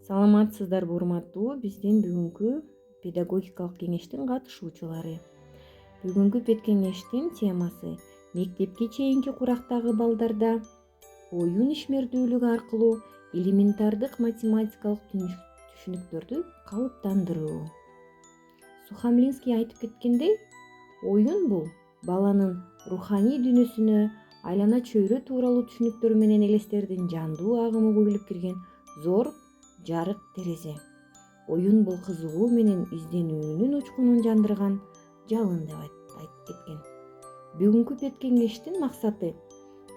Саламатсыздарбы урматтуу биздин бүгүнкү педагогикалык кеңештин катышуучулары. Бүгүнкү педкеңештин темасы мектепке чейинки курактагы балдарда оюн ишмердүүлүгү аркылуу элементардык математикалык түшүнүктөрдү калыптандыруу. Сухомлинский айтып кеткендей, оюн бул баланын руханий дүйнөсүнө айлана чөйрө тууралуу түшүнүктөр менен элестердин жандуу агымы көбүлүп кирген зор жарык терезе. Оюн бул кызыгуу менен изденүүнүн учкунун жандырган жалын деп айтып кеткен. Бүгүнкү педкеңештин максаты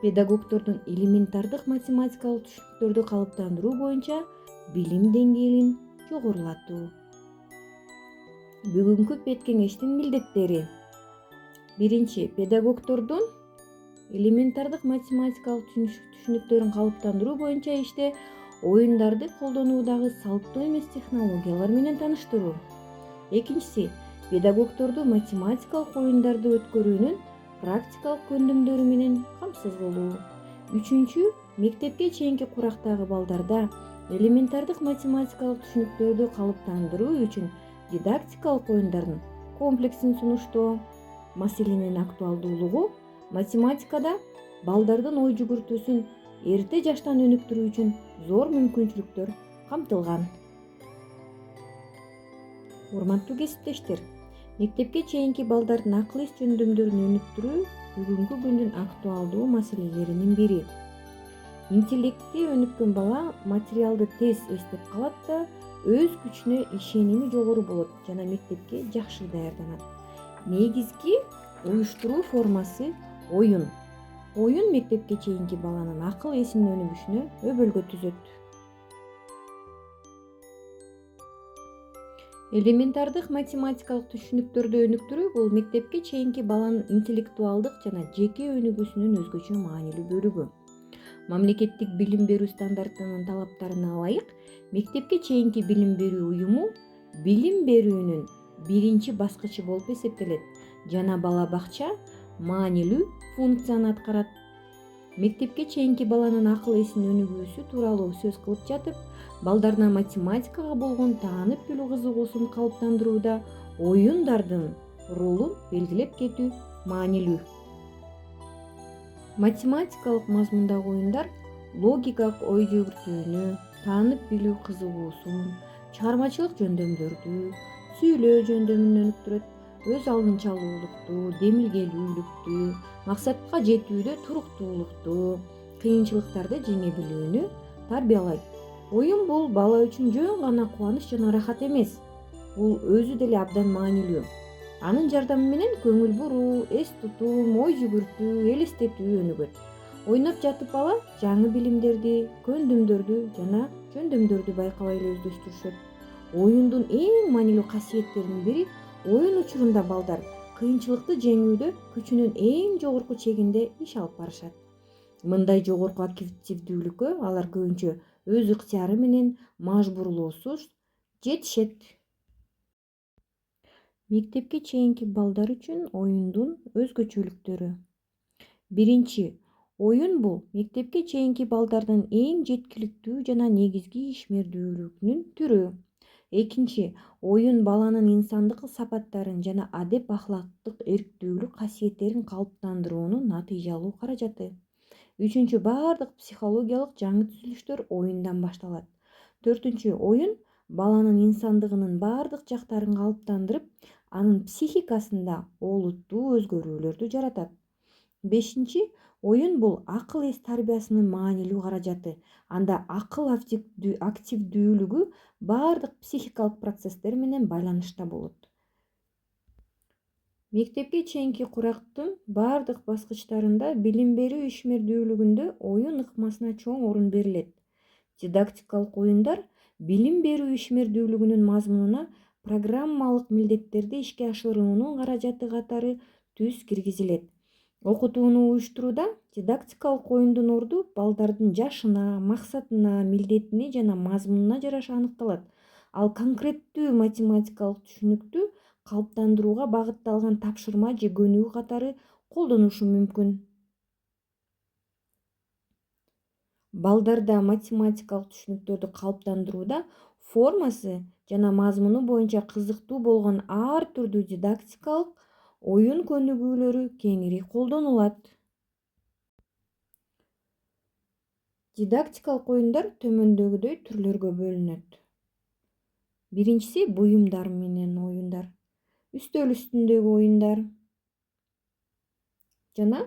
педагогдордун элементардык математикалык түшүнүктөрдү калыптандыруу боюнча билим деңгээлин жогорулатуу. Бүгүнкү педкеңештин милдеттери: биринчи, педагогдордун элементардык математикалык түшүнүктөрүн калыптандыруу боюнча иште оюндарды колдонуудагы салттуу эмес технологиялар менен тааныштыруу. Экинчиси, педагогдорду математикалык оюндарды өткөрүүнүн практикалык көндүмдөрү менен камсыз кылуу. Үчүнчү, мектепке чейинки курактагы балдарда элементардык математикалык түшүнүктөрдү калыптандыруу үчүн дидактикалык оюндардын комплексин сунуштоо. Маселенин актуалдуулугу математикада балдардын ой жүгүртүүсүн эрте жаштан өнүктүрүү үчүн зор мүмкүнчүлүктөр камтылган. Урматтуу кесиптештер, мектепке чейинки балдардын акыл эс жөндөмдөрүн өнүктүрүү бүгүнкү күндүн актуалдуу маселелеринин бири. Интеллекти өнүккөн бала материалды тез эстеп калат да өз күчүнө ишеними жогору болот жана мектепке жакшы даярданат. Негизги уюштуруу формасы оюн. Оюн мектепке чейинки баланын акыл эсинин өнүгүшүнө өбөлгө түзөт. Элементардык математикалык түшүнүктөрдү өнүктүрүү бул мектепке чейинки баланын интеллектуалдык жана жеке өнүгүүсүнүн өзгөчө маанилүү бөлүгү. Мамлекеттик билим берүү стандарттарынын талаптарына ылайык, мектепке чейинки билим берүү уюму билим берүүнүн биринчи баскычы болуп эсептелет жана бала бакча маанилүү функцияны аткарат. Мектепке чейинки баланын акыл эсинин өнүгүүсү тууралуу сөз кылып жатып, балдарда математикага болгон таанып билүү кызыгуусун калыптандырууда оюндардын ролун белгилеп кетүү маанилүү. Математикалык мазмундагы оюндар логикалык ой жүгүртүүнү, таанып билүү кызыгуусун, чыгармачылык жөндөмдөрдү, сүйлөө жөндөмүн өнүктүрөт, өз алдынчалуулукту, демилгелүүлүктү, максатка жетүүдө туруктуулукту, кыйынчылыктарды жеңе билүүнү тарбиялайт. Оюн бул бала үчүн жөн гана кубаныч жана рахат эмес, бул өзү деле абдан маанилүү. Анын жардамы менен көңүл буруу, эс тутум, ой жүгүртүү, элестетүү өнүгөт. Ойноп жатып бала жаңы билимдерди, көндүмдөрдү жана жөндөмдөрдү байкабай эле өздөштүрүшөт. Оюндун эң маанилүү касиеттеринин бири оюн учурунда балдар кыйынчылыкты жеңүүдө күчүнүн эң жогорку чегинде иш алып барышат. Мындай жогорку активдүүлүккө алар көбүнчө өз ыктыяры менен мажбурлоосуз жетишет. Мектепке чейинки балдар үчүн оюндун өзгөчөлүктөрү. Биринчи, оюн бул мектепке чейинки балдардын эң жеткиликтүү жана негизги ишмердүүлүгүнүн түрү. Экинчи, оюн баланын инсандык сапаттарын жана адеп ахлактык эрктүүлүк касиеттерин калыптандырууну натыйжалуу каражаты. Үчүнчү, баардык психологиялык жаңы түзүлүштөр оюндан башталат. Төртүнчү, оюн баланын инсандыгынын баардык жактарын калыптандырып, анын психикасында олуттуу өзгөрүүлөрдү жаратат. Бешинчи, оюн бул акыл эс тарбиясынын маанилүү каражаты. Анда акыл активдүүлүгү баардык психикалык процесстер менен байланышта болот. Мектепке чейинки курактын баардык баскычтарында билим берүү ишмердүүлүгүндө оюн ыкмасына чоң орун берилет. Дидактикалык оюндар билим берүү ишмердүүлүгүнүн мазмунуна программалык милдеттерди ишке ашыруунун каражаты катары түз киргизилет. Окутууну уюштурууда дидактикалык оюндун орду балдардын жашына, максатына, милдетине жана мазмунуна жараша аныкталат. Ал конкреттүү математикалык түшүнүктү калыптандырууга багытталган тапшырма же көнүгүү катары колдонушу мүмкүн. Балдарда математикалык түшүнүктөрдү калыптандырууда формасы жана мазмуну боюнча кызыктуу болгон ар түрдүү дидактикалык оюн көнүгүүлөрү кеңири колдонулат. Дидактикалык оюндар төмөндөгүдөй түрлөргө бөлүнөт. Биринчиси буюмдар менен оюндар, үстөл үстүндөгү оюндар жана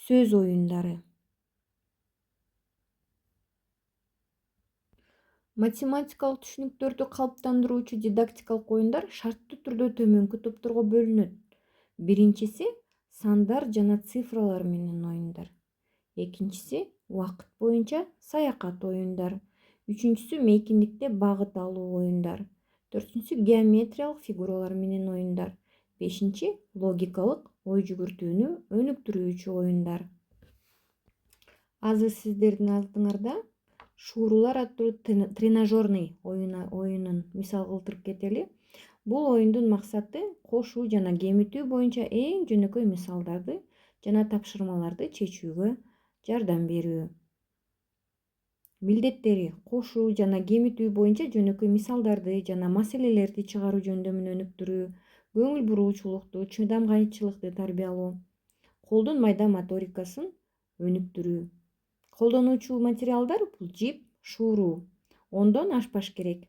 сөз оюндары. Математикалык түшүнүктөрдү калыптандыруучу дидактикалык оюндар шарттуу түрдө төмөнкү топторго бөлүнөт. Биринчиси сандар жана цифралар менен оюндар. Экинчиси убакыт боюнча саякат оюндар. Үчүнчүсү мейкиндикте багыт алуу оюндар. Төртүнчүсү геометриялык фигуралар менен оюндар. Бешинчи логикалык ой жүгүртүүнү өнүктүрүүчү оюндар. Азыр сиздердин алдыңарда шуурулар аттуу тренажерный оюнун мисал кылдырып кетели. Бул оюндун максаты кошуу жана кемитүү боюнча эң жөнөкөй мисалдарды жана тапшырмаларды чечүүгө жардам берүү. Милдеттери кошуу жана кемитүү боюнча жөнөкөй мисалдарды жана маселелерди чыгаруу жөндөмүн өнүктүрүү, көңүл буруучулукту, чыдамгайчылыкты тарбиялоо, колдун майда моторикасын өнүктүрүү. Колдонуучу материалдар бул жип, шууру, ондон ашпаш керек.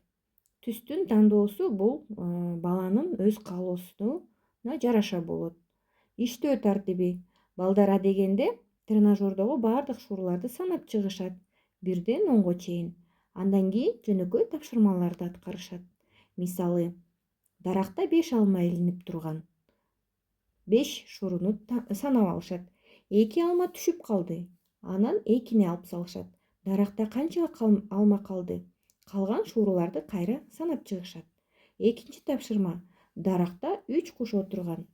Түстүн тандоосу бул баланын өз каалоосуна жараша болот. Иштөө тартиби. Балдар адегенде тренажердогу бардык шууруларды санап чыгышат, 1-ден 10го чейин. Андан кийин жөнөкөй тапшырмаларды аткарышат. Мисалы, даракта 5 алма илинип турган. 5 шууруну санап алышат. 2 алма түшүп калды. Анан 2-ни алып салышат. Даракта канча алма калды? Калган шууруларды кайра санап чыгышат. Экинчи тапшырма. Даракта 3 куш отурган.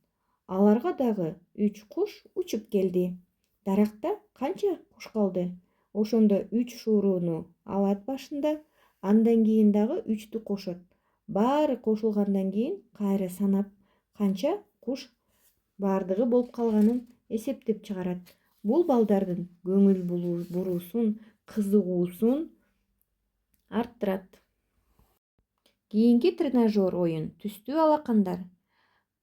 Аларга дагы 3 куш учуп келди. Даракта канча куш калды? Ошондо 3 шууруну алат башында, андан кийин дагы 3-тү кошот. Баары кошулгандан кийин кайра санап, канча куш бардыгы болуп калганын эсептеп чыгарат. Бул балдардын көңүл буруусун, кызыгуусун арттырат. Кийинки тренажер оюн түстүү алакандар.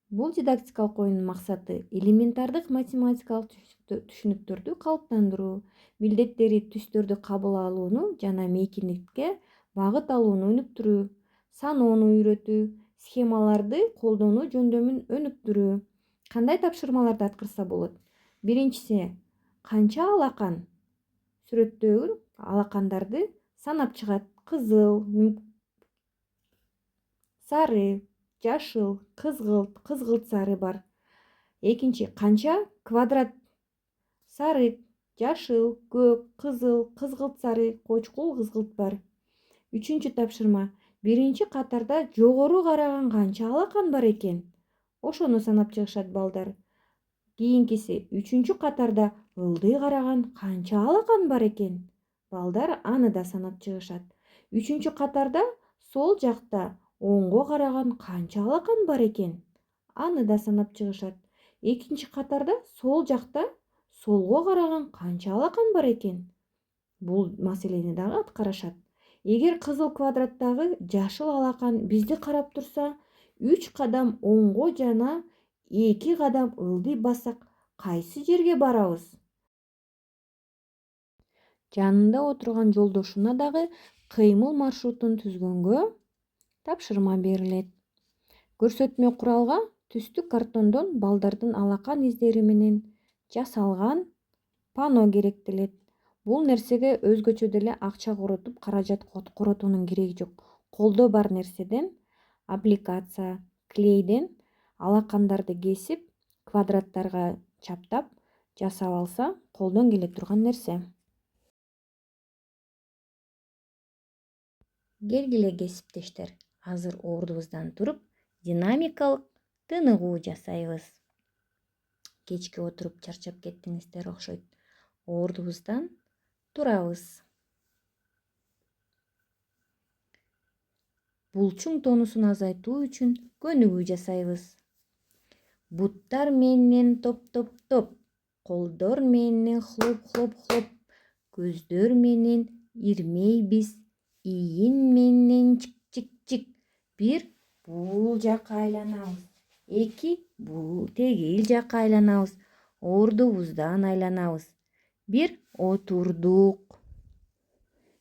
Бул дидактикалык оюндун максаты элементардык математикалык түшүнүктөрдү калыптандыруу, милдеттери түстөрдү кабыл алууну жана мейкиндикке багыт алууну өнүктүрүү, саноону үйрөтүү, схемаларды колдонуу жөндөмүн өнүктүрүү. Кандай тапшырмаларды аткарса болот? Биринчиси, канча алакан? Сүрөттөгү алакандарды санап чыгат. Кызыл, сары, жашыл, кызгылт сары бар. Экинчи, канча квадрат? Сары, жашыл, көк, кызыл, кызгылт сары, кочкул, кызгылт бар. Үчүнчү тапшырма. Биринчи катарда жогору караган канча алакан бар экен? Ошону санап чыгышат балдар. Кийинкиси, үчүнчү катарда ылдый караган канча алакан бар экен? Балдар аны да санап чыгышат. Үчүнчү катарда сол жакта оңго караган канча алакан бар экен? Аны да санап чыгышат. Экинчи катарда сол жакта солго караган канча алакан бар экен? Бул маселени дагы аткарышат. Эгер кызыл квадраттагы жашыл алакан бизди карап турса, 3 кадам оңго жана 2 кадам ылдый бассак, кайсы жерге барабыз? Жанында отурган жолдошуна дагы кыймыл маршрутун түзгөнгө тапшырма берилет. Көрсөтмө куралга түстүү картондон балдардын алакан издери менен жасалган панно керектелет. Бул нерсеге өзгөчө деле акча коротуп, каражат коротуунун кереги жок. Колдо бар нерседен, аппликация, клейден алакандарды кесип, квадраттарга чаптап, жасап алса, колдон келе турган нерсе. Келгиле кесиптештер, азыр ордубуздан туруп, динамикалык тыныгуу жасайбыз. Кечке отуруп чарчап кеттиңиздер окшойт. Ордубуздан турабыз. Булчуң тонусун азайтуу үчүн көнүгүү жасайбыз. Буттар менен топ, колдор менен хлоп. көздөр менен ирмейбиз, ийин менен чик-чик-чик. Бир бул жакка айланабыз, эки бул тегил жакка айланабыз, ордубуздан айланабыз. Бир отурдук,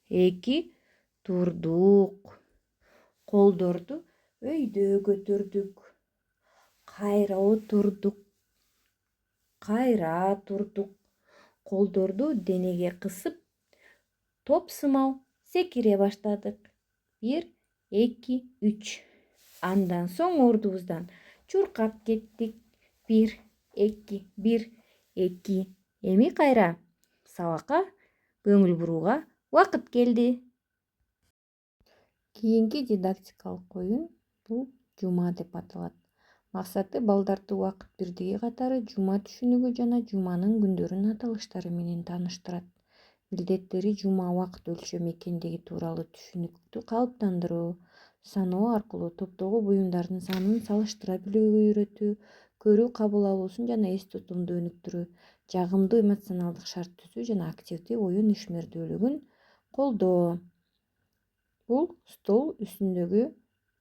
эки турдук, колдорду өйдө көтөрдүк, кайра отурдук, кайра турдук, колдорду денеге кысып, топ сымал секире баштадык. Бир, эки, үч. Андан соң ордубуздан чуркап кеттик. Бир, эки. Эми кайра сабакка көңүл бурууга убакыт келди. Кийинки дидактикалык оюн бул жума деп аталат. Максаты балдарды убакыт бирдиги катары жума түшүнүгү жана жуманын күндөрүн аталыштары менен тааныштырат. Милдеттери жума убакыт өлчөмү экендиги тууралуу түшүнүктү калыптандыруу, саноо аркылуу топтогу буюмдардын санын салыштыра билүүгө үйрөтүү, көрүү кабыл алуусун жана эс тутумду өнүктүрүү, жагымдуу эмоционалдык шарт түзүү жана активдүү оюн ишмердүүлүгүн колдоо. Бул стол үстүндөгү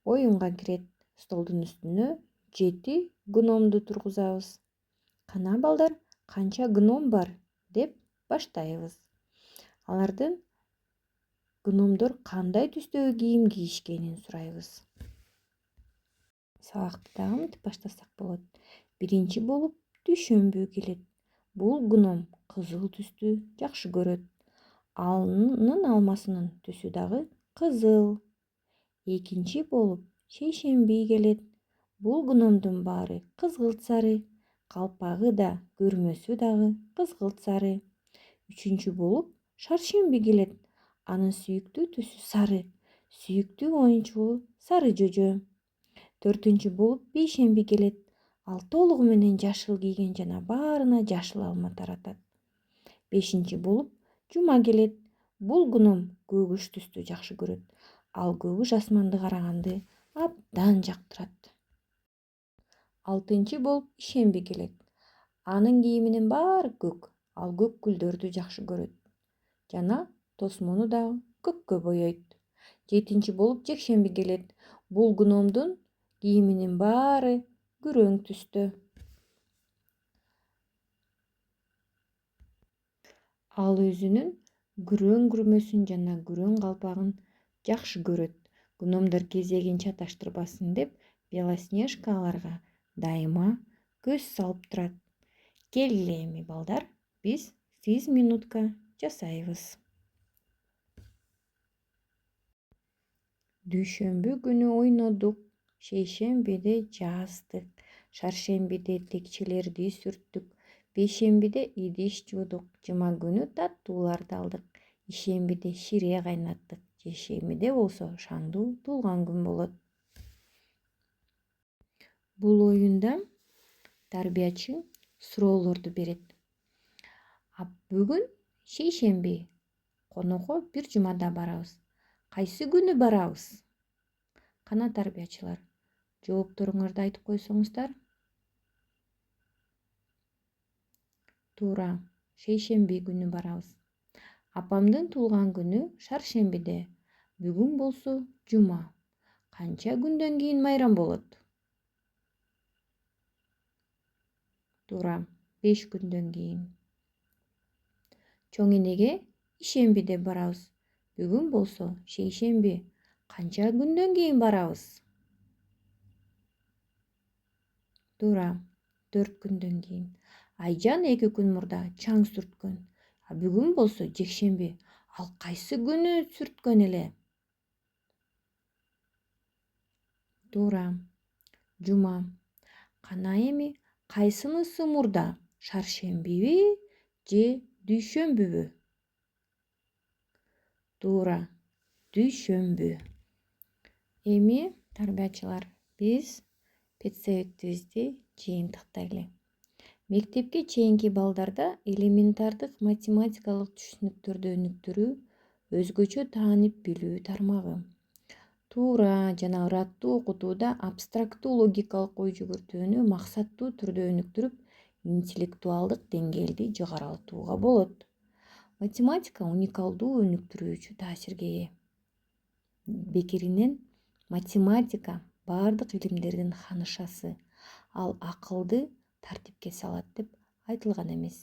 оюнга кирет. Столдун үстүнө 7 гномду тургузабыз. Кана балдар, канча гном бар деп баштайбыз. Алардын гномдор кандай түстөгү кийим кийишкенин сурайбыз. Сабакты дагы мынтип баштасак болот. Биринчи болуп дүйшөмбү келет. Бул гном кызыл түстү жакшы көрөт. Анын алмасынын түсү дагы кызыл. Экинчи болуп шейшемби келет. Бул гномдун баары кызгылт сары, калпагы да, көрмөсү дагы кызгылт сары. Үчүнчү болуп шаршемби келет. Анын сүйүктүү түсү сары, сүйүктүү оюнчугу сары жожо. Төртүнчү болуп бейшемби келет. Ал толугу менен жашыл кийген жана баарына жашыл алма таратат. Бешинчи болуп жума келет. Бул гном көгүш түстү жакшы көрөт. Ал көгүш асманды караганды абдан жактырат. Алтынчы болуп ишемби келет. Анын кийиминин баары көк. Ал көк гүлдөрдү жакшы көрөт. Жана тосмону дагы көккө бойойт. Жетинчи болуп жекшемби келет. Бул гномдун кийиминин баары күрөң түстө. Ал өзүнүн күрөң күрмөсүн жана күрөң калпагын жакшы көрөт. Гномдор кезегин чаташтырбасын деп Белоснежка аларга дайыма көз салып турат. Келгиле эми балдар, биз физ-минутка жасайбыз. Дүйшөмбү күнү ойнодук, шейшембиде жаздык, шаршембиде текчелерди сүрттүк, бейшембиде идиш жуудук, жыма күнү таттууларды алдык, ишембиде шире кайнаттык, жекшембиде болсо шаңдуу туулган күн болот. Бул оюнда тарбиячы суроолорду берет. Бүгүн шейшемби, конокко бир жумада барабыз. Кайсы күнү барабыз? Кана тарбиячылар, жоопторуңарды айтып койсоңуздар. Туура, шейшемби күнү барабыз. Апамдын туулган күнү шаршембиде. Бүгүн болсо жума. Канча күндөн кийин майрам болот? Туура, 5 күндөн кийин. Чоң энеге ишембиде барабыз. Бүгүн болсо шейшемби. Канча күндөн кийин барабыз? Туура, 4 күндөн кийин. Айжан 2 күн мурда чаң сүрткөн. Бүгүн болсо жекшемби. Ал кайсы күнү сүрткөн эле? Туура, жума. Кана эми кайсынысы мурда? Шаршембиби же дүйшөмбүбү? Туура, дүйшөмбү. Эми тарбиячылар, биз педсоветтибизди жыйынтыктайлы. Мектепке чейинки балдарда элементардык математикалык түшүнүктөрдү өнүктүрүү өзгөчө таанып билүү тармагы. Туура, жана ыраттуу окутууда абстрактуу логикалык ой жүгүртүүнү максаттуу түрдө өнүктүрүп, интеллектуалдык деңгээлди жогорулатууга болот. Математика уникалдуу өнүктүрүүчү таасирге ээ. Бекеринен математика баардык илимдердин ханышасы, ал акылды тартипке салат деп айтылган эмес.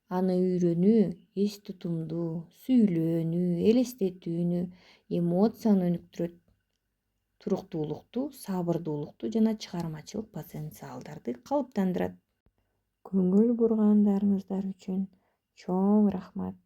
Аны үйрөнүү эс тутумду, сүйлөөнү, элестетүүнү, эмоцияны өнүктүрөт. Туруктуулукту, сабырдуулукту жана чыгармачылык потенциалдарды калыптандырат. Көңүл бургандарыңыздар үчүн чоң рахмат.